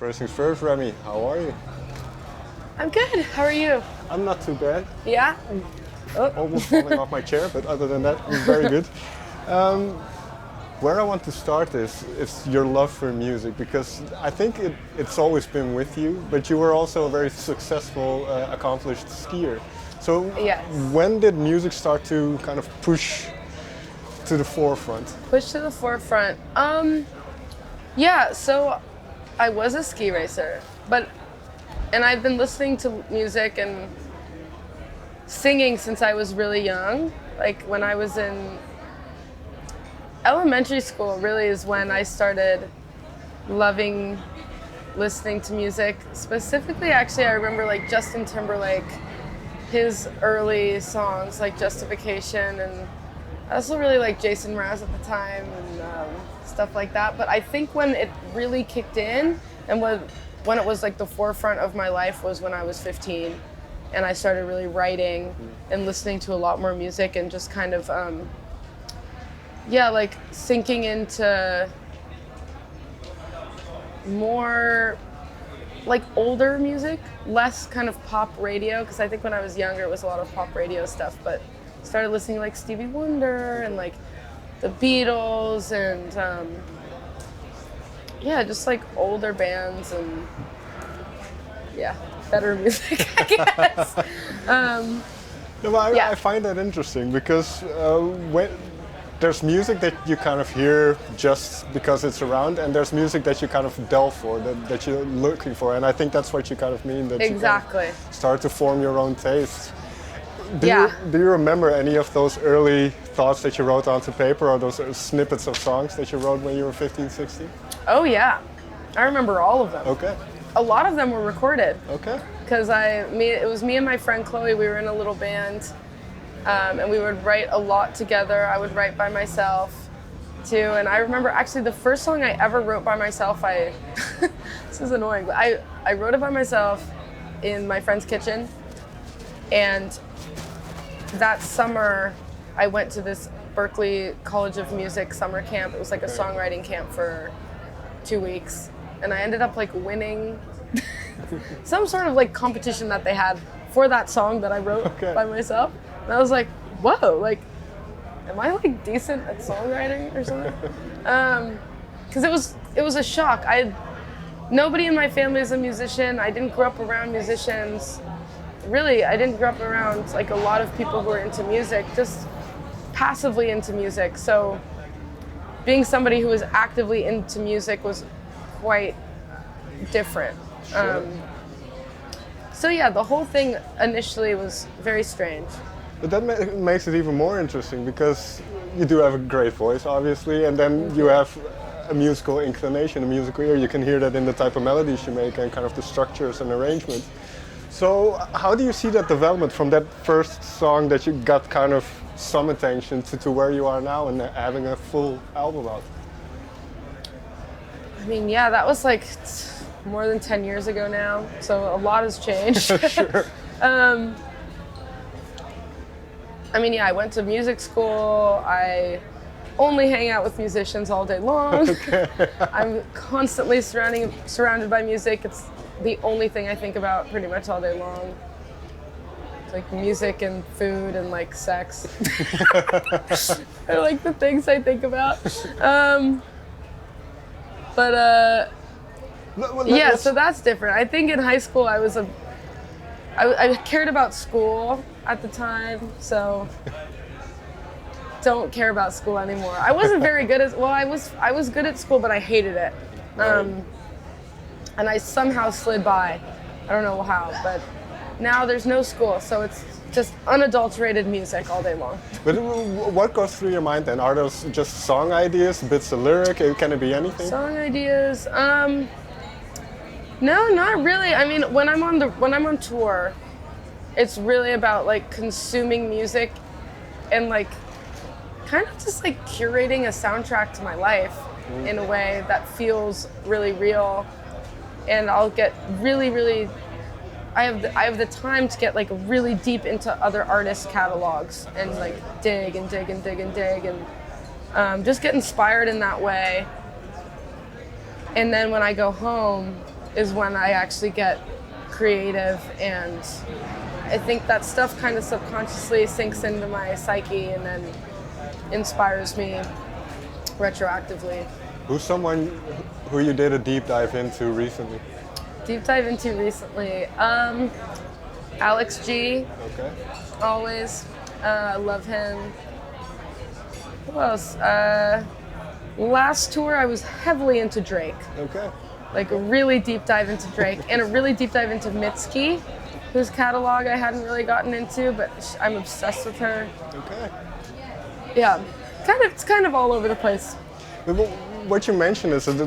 First things first, Remi, how are you? I'm good. How are you? I'm not too bad. Yeah? Almost falling off my chair, but other than that, I'm very good. Where I want to start is your love for music, because I think it's always been with you, but you were also a very successful, accomplished skier. So Yes. when did music start to kind of push to the forefront? Push to the forefront. Yeah, so I was a ski racer, and I've been listening to music and singing since I was really young. Like when I was in elementary school really is when I started loving listening to music. Specifically, actually, I remember like Justin Timberlake, his early songs like Justification, and I also really liked Jason Mraz at the time and stuff like that. But I think when it really kicked in and when it was like the forefront of my life was when I was 15 and I started really writing and listening to a lot more music and just kind of like sinking into more like older music, less kind of pop radio, because I think when I was younger it was a lot of pop radio stuff, but started listening to like Stevie Wonder and like the Beatles and just like older bands and better music, I guess. I find that interesting because when there's music that you kind of hear just because it's around, and there's music that you kind of delve for, that you're looking for, and I think that's what you kind of mean, that exactly. you kind of start to form your own tastes. Do you remember any of those early thoughts that you wrote onto paper, or those snippets of songs that you wrote when you were 15, 16? Oh yeah, I remember all of them. Okay. A lot of them were recorded. Okay. Because it was me and my friend Chloe. We were in a little band, and we would write a lot together. I would write by myself, too. And I remember actually the first song I ever wrote by myself. This is annoying, but I wrote it by myself in my friend's kitchen. And that summer, I went to this Berklee College of Music summer camp. It was like a songwriting camp for 2 weeks. And I ended up like winning some sort of like competition that they had for that song that I wrote by myself. And I was like, whoa, like, am I like decent at songwriting or something? Because it was a shock. Nobody in my family is a musician. I didn't grow up around musicians. Really, I didn't grow up around like a lot of people who are into music, just passively into music. So being somebody who was actively into music was quite different. Sure. So yeah, the whole thing initially was very strange. But that makes it even more interesting, because you do have a great voice, obviously, and then you have a musical inclination, a musical ear. You can hear that in the type of melodies you make and kind of the structures and arrangements. So how do you see that development from that first song that you got kind of some attention to where you are now and having a full album out? I mean, yeah, that was like more than 10 years ago now, so a lot has changed. Sure. I mean, yeah, I went to music school. I only hang out with musicians all day long. Okay. I'm constantly surrounded by music. It's the only thing I think about pretty much all day long. It's like music and food and like sex. Are like the things I think about. So that's different. I think in high school I cared about school at the time, so don't care about school anymore. I wasn't very good at, I was good at school, but I hated it. And I somehow slid by. I don't know how, but now there's no school, so it's just unadulterated music all day long. But what goes through your mind then? Are those just song ideas, bits of lyric? Can it be anything? Song ideas? No, not really. I mean, when I'm on tour, it's really about like consuming music and like kind of just like curating a soundtrack to my life in a way that feels really real. And I'll get really I have the time to get like really deep into other artists' catalogs and like dig and just get inspired in that way. And then when I go home, is when I actually get creative, and I think that stuff kind of subconsciously sinks into my psyche and then inspires me retroactively. Who's someone who you did a deep dive into recently? Deep dive into recently, Alex G. Okay. Always, I love him. Who else? Last tour I was heavily into Drake. Okay. Like a really deep dive into Drake and a really deep dive into Mitski, whose catalog I hadn't really gotten into, but I'm obsessed with her. Okay. Yeah, it's kind of all over the place. But what you mentioned is that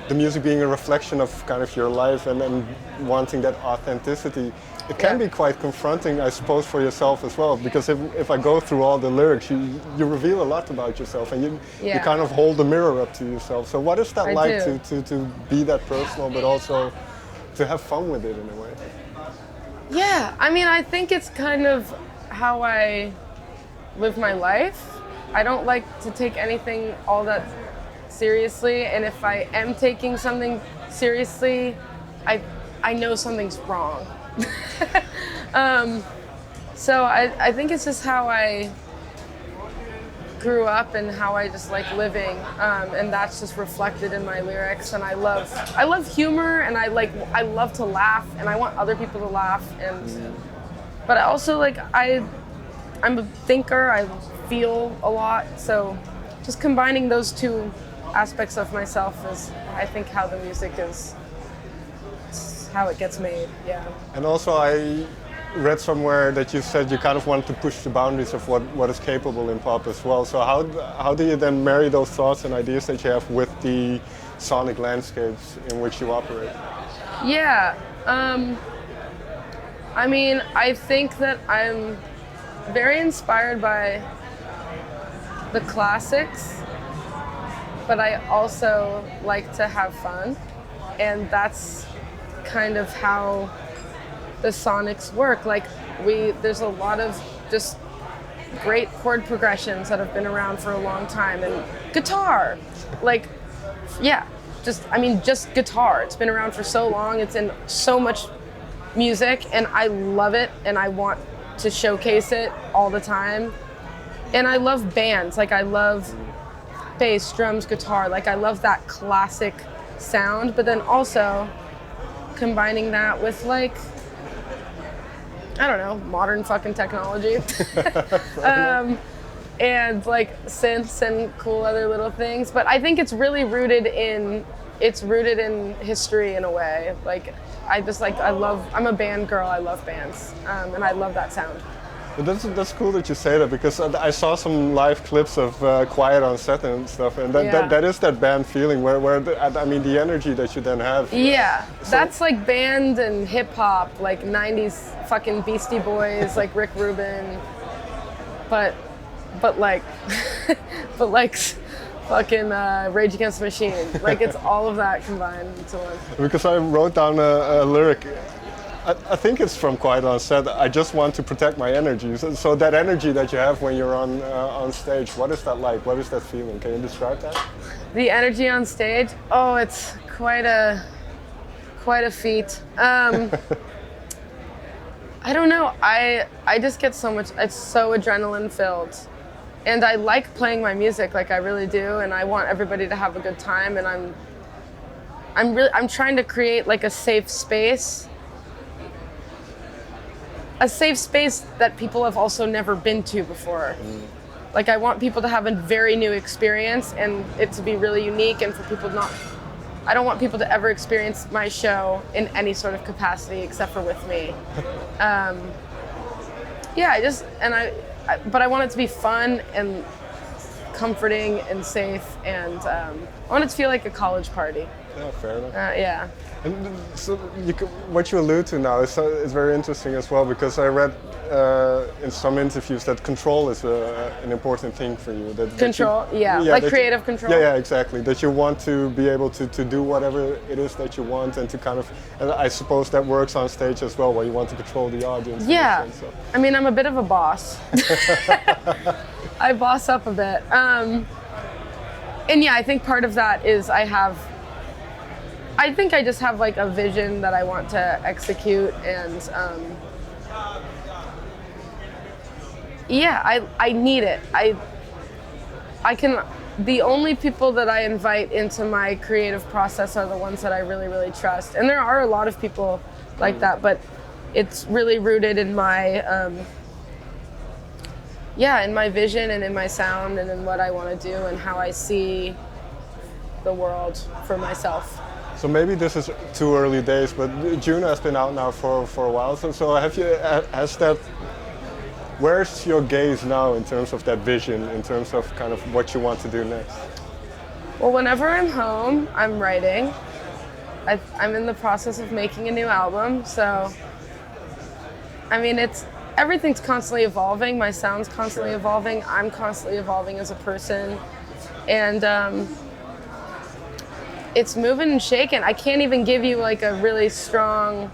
the music being a reflection of kind of your life and wanting that authenticity. It can be quite confronting, I suppose, for yourself as well, because if I go through all the lyrics, you reveal a lot about yourself, and you kind of hold the mirror up to yourself. So what is that like to be that personal, but also to have fun with it in a way? Yeah, I mean, I think it's kind of how I live my life. I don't like to take anything all that seriously, and if I am taking something seriously, I know something's wrong. So I think it's just how I grew up and how I just like living, and that's just reflected in my lyrics. And I love humor, and I love to laugh, and I want other people to laugh. And but I also I'm a thinker. I feel a lot, so just combining those two aspects of myself is, I think, how the music is. How it gets made, yeah. And also I read somewhere that you said you kind of want to push the boundaries of what is capable in pop as well. So how do you then marry those thoughts and ideas that you have with the sonic landscapes in which you operate? Yeah, I mean, I think that I'm very inspired by the classics, but I also like to have fun, and that's kind of how the sonics work. Like there's a lot of just great chord progressions that have been around for a long time, and guitar, just guitar. It's been around for so long. It's in so much music, and I love it, and I want to showcase it all the time. And I love bands. Like I love bass, drums, guitar. Like I love that classic sound, but then also combining that with modern fucking technology. And synths and cool other little things. But I think it's really rooted in history in a way. I'm a band girl, I love bands. And I love that sound. But that's cool that you say that, because I saw some live clips of Quiet on Set and stuff, and that is that band feeling where the energy that you then have. Yeah, so that's like band and hip hop, like 90s fucking Beastie Boys, like Rick Rubin, but fucking Rage Against the Machine. Like it's all of that combined into one. Because I wrote down a lyric. I think it's from Quiet on Set. I just want to protect my energy. So that energy that you have when you're on stage, what is that like? What is that feeling? Can you describe that? The energy on stage? Oh, it's quite a feat. I don't know. I just get so much. It's so adrenaline filled, and I like playing my music. Like I really do, and I want everybody to have a good time. And I'm trying to create like a safe space. A safe space that people have also never been to before. Like I want people to have a very new experience, and it to be really unique, and for people I don't want people to ever experience my show in any sort of capacity except for with me. But I want it to be fun and comforting and safe, and I want it to feel like a college party. Yeah, fair enough. Yeah. And so what you allude to now is very interesting as well, because I read in some interviews that control is an important thing for you. Creative control. Yeah, exactly. That you want to be able to do whatever it is that you want, and to kind of, and I suppose that works on stage as well, where you want to control the audience. Yeah. I mean, I'm a bit of a boss. I boss up a bit. And yeah, I think part of that is I have I think I just have like a vision that I want to execute, and yeah, I need it. I can. The only people that I invite into my creative process are the ones that I really, really trust. And there are a lot of people like that, but it's really rooted in my, in my vision and in my sound and in what I want to do and how I see the world for myself. So maybe this is too early days, but Juno has been out now for a while. So where's your gaze now in terms of that vision, in terms of kind of what you want to do next? Well, whenever I'm home, I'm writing. I'm in the process of making a new album, so I mean, everything's constantly evolving. My sound's constantly evolving. I'm constantly evolving as a person, and it's moving and shaking. I can't even give you like a really strong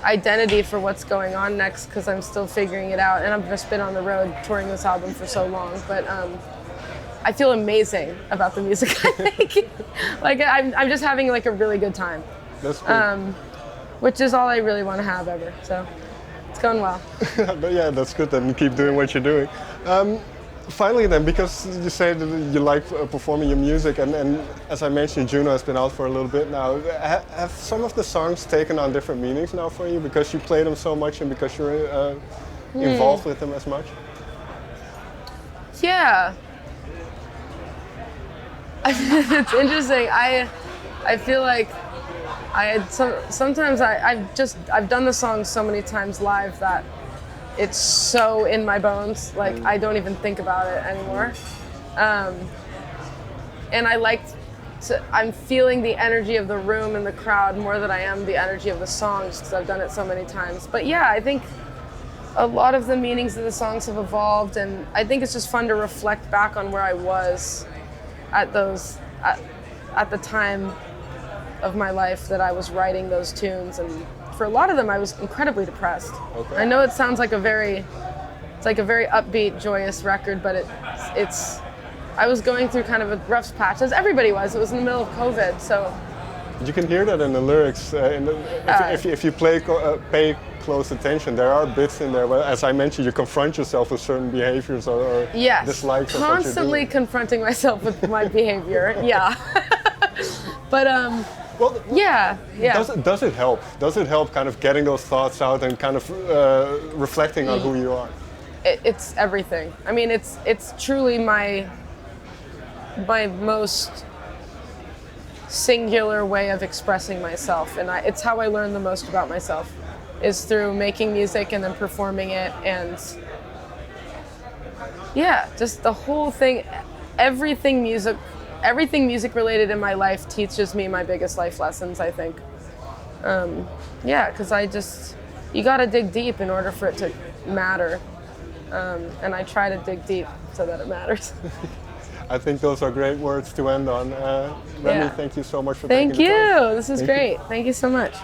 identity for what's going on next because I'm still figuring it out, and I've just been on the road touring this album for so long. But I feel amazing about the music I make. Like I'm just having like a really good time. That's cool. Which is all I really want to have ever. So it's going well. But yeah, that's good. Then keep doing what you're doing. Finally then, because you say that you like performing your music, and as I mentioned, Juno has been out for a little bit now. Have some of the songs taken on different meanings now for you because you play them so much and because you're involved with them as much? Yeah. It's interesting. I feel like sometimes I've done the song so many times live that it's so in my bones, like I don't even think about it anymore. And I'm feeling the energy of the room and the crowd more than I am the energy of the songs because I've done it so many times. But yeah, I think a lot of the meanings of the songs have evolved, and I think it's just fun to reflect back on where I was at the time of my life that I was writing those tunes, and for a lot of them I was incredibly depressed. Okay. I know it sounds like a very upbeat, joyous record, but I was going through kind of a rough patch, as everybody was. It was in the middle of COVID, so. You can hear that in the lyrics. If you pay close attention, there are bits in there where, as I mentioned, you confront yourself with certain behaviors or yes, dislikes. constantly confronting myself with my behavior. Yeah. But well, yeah. Does it help? Does it help kind of getting those thoughts out and kind of reflecting on who you are? It's everything. I mean, it's truly my most singular way of expressing myself, and it's how I learn the most about myself, is through making music and then performing it, and yeah, just the whole thing. Everything music related in my life teaches me my biggest life lessons, I think. Yeah, because you gotta dig deep in order for it to matter, and I try to dig deep so that it matters. I think those are great words to end on. Remi, thank you so much for taking the time. Thank you. This is great. Thank you so much.